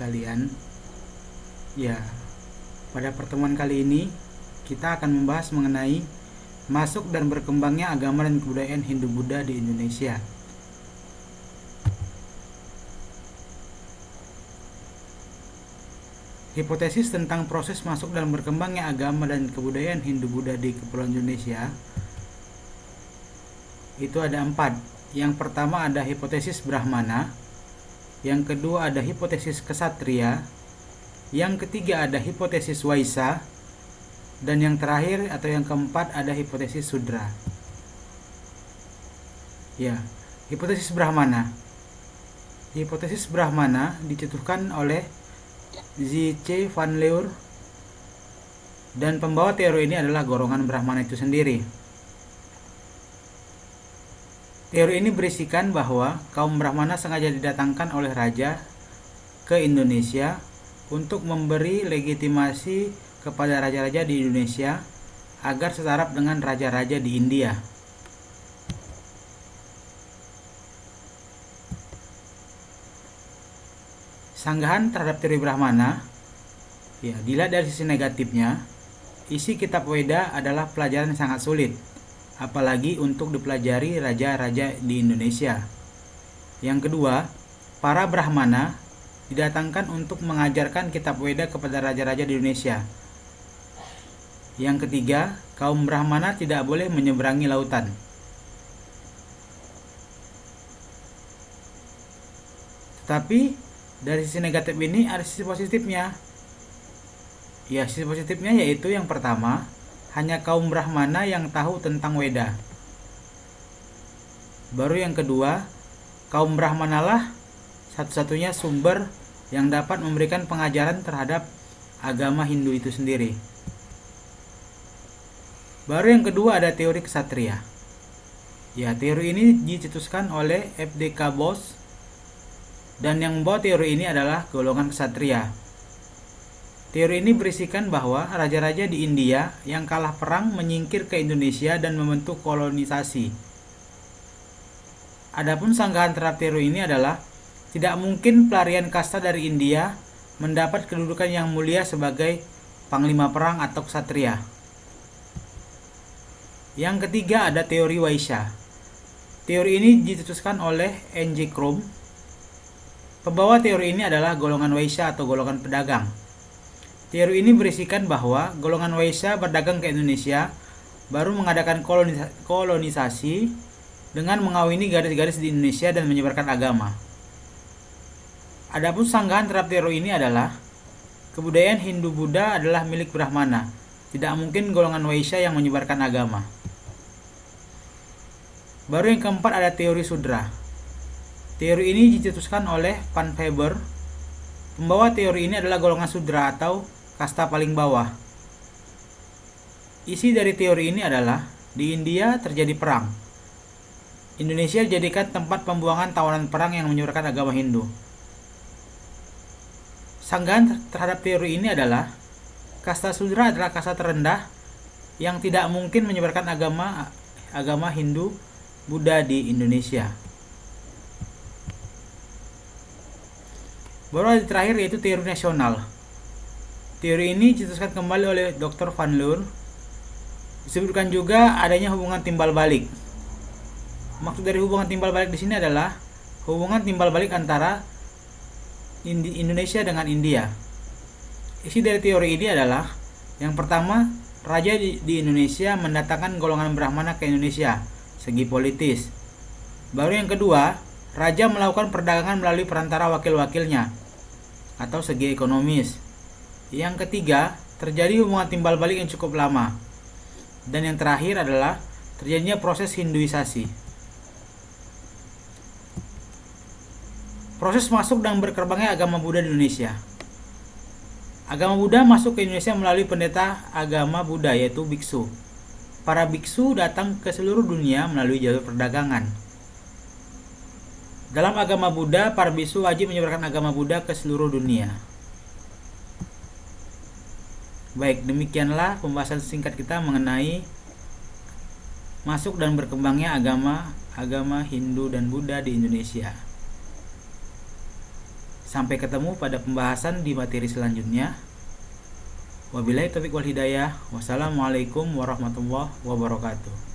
sekalian. Ya, pada pertemuan kali ini kita akan membahas mengenai masuk dan berkembangnya agama dan kebudayaan Hindu-Buddha di Indonesia. Hipotesis tentang proses masuk dan berkembangnya agama dan kebudayaan Hindu-Buddha di Kepulauan Indonesia itu ada 4. Yang pertama ada hipotesis Brahmana, yang kedua ada hipotesis Ksatria, yang ketiga ada hipotesis Waisa, dan yang terakhir atau yang keempat ada hipotesis Sudra. Ya, hipotesis Brahmana. Hipotesis Brahmana dicetuskan oleh Z.C. van Leur, dan pembawa teori ini adalah golongan Brahmana itu sendiri. Teori ini berisikan bahwa kaum Brahmana sengaja didatangkan oleh raja ke Indonesia untuk memberi legitimasi kepada raja-raja di Indonesia agar setaraf dengan raja-raja di India. Sanggahan terhadap teori Brahmana, ya, dilihat dari sisi negatifnya, isi kitab Weda adalah pelajaran yang sangat sulit, apalagi untuk dipelajari raja-raja di Indonesia. Yang kedua, para Brahmana didatangkan untuk mengajarkan kitab Weda kepada raja-raja di Indonesia. Yang ketiga, kaum Brahmana tidak boleh menyeberangi lautan. Tetapi dari sisi negatif ini ada sisi positifnya. Ya, sisi positifnya yaitu yang pertama, hanya kaum Brahmana yang tahu tentang Weda. Baru yang kedua, kaum Brahmana lah satu-satunya sumber yang dapat memberikan pengajaran terhadap agama Hindu itu sendiri. Baru yang kedua ada teori Ksatria. Ya, teori ini dicetuskan oleh F.D.K. Bose, dan yang membawa teori ini adalah golongan Ksatria. Teori ini berisikan bahwa raja-raja di India yang kalah perang menyingkir ke Indonesia dan membentuk kolonisasi. Adapun sanggahan terhadap teori ini adalah tidak mungkin pelarian kasta dari India mendapat kedudukan yang mulia sebagai panglima perang atau ksatria. Yang ketiga ada teori Waisya. Teori ini dicetuskan oleh N.J. Crum. Pembawa teori ini adalah golongan Waisya atau golongan pedagang. Teori ini berisikan bahwa golongan Waisya berdagang ke Indonesia baru mengadakan kolonisasi dengan mengawini garis-garis di Indonesia dan menyebarkan agama. Adapun sanggahan terhadap teori ini adalah kebudayaan Hindu-Buddha adalah milik Brahmana. Tidak mungkin golongan Waisya yang menyebarkan agama. Baru yang keempat ada teori Sudra. Teori ini dicetuskan oleh Van Faber. Pembawa teori ini adalah golongan Sudra atau kasta paling bawah. Isi dari teori ini adalah di India terjadi perang. Indonesia dijadikan tempat pembuangan tawanan perang yang menyebarkan agama Hindu. Sanggahan terhadap teori ini adalah kasta Sudra adalah kasta terendah yang tidak mungkin menyebarkan agama Hindu Buddha di Indonesia. Baru yang terakhir yaitu teori nasional. Teori ini dicetuskan kembali oleh Dr. van Leur. Disebutkan juga adanya hubungan timbal balik. Maksud dari hubungan timbal balik di sini adalah hubungan timbal balik antara Indonesia dengan India. Isi dari teori ini adalah yang pertama, raja di Indonesia mendatangkan golongan Brahmana ke Indonesia, segi politis. Baru yang kedua, raja melakukan perdagangan melalui perantara wakil-wakilnya, atau segi ekonomis. Yang ketiga, terjadi hubungan timbal balik yang cukup lama. Dan yang terakhir adalah terjadinya proses Hinduisasi. Proses masuk dan berkembangnya agama Buddha di Indonesia. Agama Buddha masuk ke Indonesia melalui pendeta agama Buddha yaitu biksu. Para biksu datang ke seluruh dunia melalui jalur perdagangan. Dalam agama Buddha, para biksu wajib menyebarkan agama Buddha ke seluruh dunia. Baik, demikianlah pembahasan singkat kita mengenai masuk dan berkembangnya agama Hindu dan Buddha di Indonesia. Sampai ketemu pada pembahasan di materi selanjutnya. Wabillahi taufiq wal hidayah. Wassalamualaikum warahmatullahi wabarakatuh.